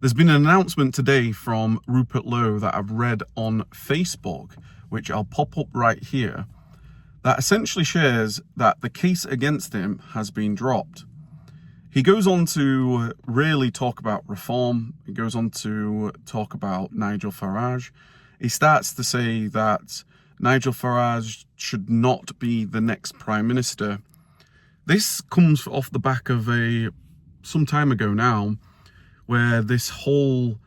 There's been an announcement today from Rupert that I've read on Facebook, which I'll pop up right here, that essentially shares that the case against him has been dropped. He goes on to really talk about reform. He goes on to talk about Nigel Farage. He starts to say that Nigel Farage should not be the next Prime Minister. This comes off the back of some time ago now, where this whole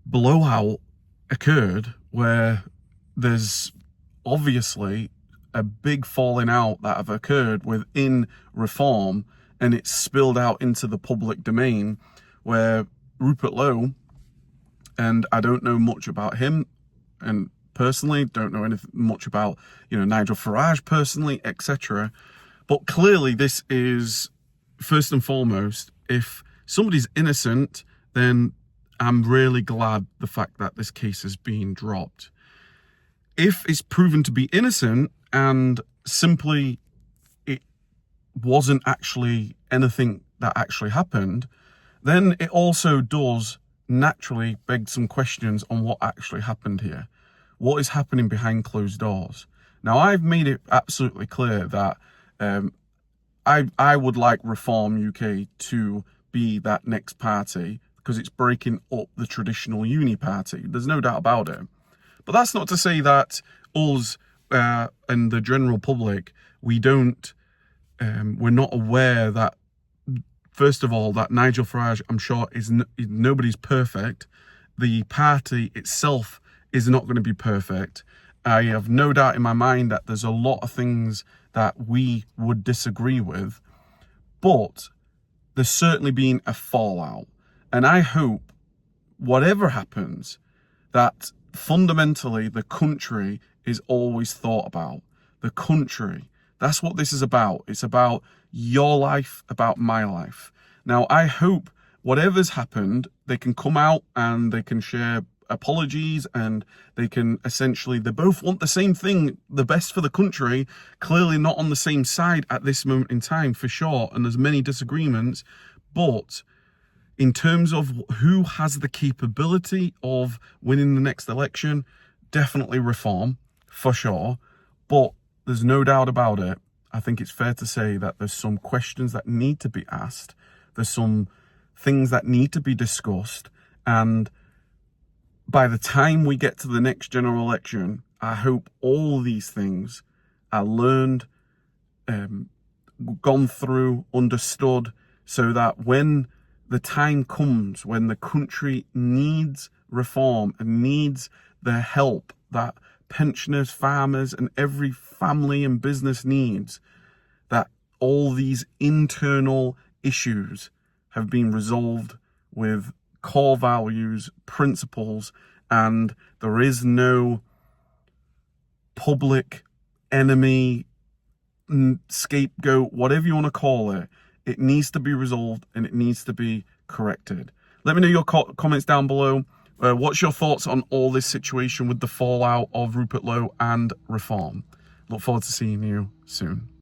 blowout occurred, where there's obviously a big falling out that have occurred within reform, and it's spilled out into the public domain, where Rupert Lowe, and I don't know much about him, and personally don't know anything much about, Nigel Farage personally, etc. But clearly this is, first and foremost, if somebody's innocent, then I'm really glad the fact that this case has been dropped. If it's proven to be innocent and simply it wasn't actually anything that actually happened, then it also does naturally beg some questions on what actually happened here. What is happening behind closed doors? Now, I've made it absolutely clear that I would like Reform UK to be that next party, because it's breaking up the traditional uni party. There's no doubt about it. But that's not to say that us and the general public, we're not aware that, first of all, that Nigel Farage, I'm sure, nobody's perfect. The party itself is not going to be perfect. I have no doubt in my mind that there's a lot of things that we would disagree with, but there's certainly been a fallout. And I hope, whatever happens, that fundamentally the country is always thought about. The country. That's what this is about. It's about your life, about my life. Now, I hope whatever's happened, they can come out and they can share apologies, and they can essentially, they both want the same thing, the best for the country, clearly not on the same side at this moment in time, for sure, and there's many disagreements, but in terms of who has the capability of winning the next election, definitely Reform, for sure, but there's no doubt about it. I think it's fair to say that there's some questions that need to be asked, there's some things that need to be discussed, and by the time we get to the next general election, I hope all these things are learned, gone through, understood, so that when the time comes, when the country needs reform and needs the help that pensioners, farmers, and every family and business needs, that all these internal issues have been resolved with core values, principles, and there is no public enemy, scapegoat, whatever you want to call it. It needs to be resolved and it needs to be corrected. Let me know your comments down below. What's your thoughts on all this situation with the fallout of Rupert Lowe and Reform? Look forward to seeing you soon.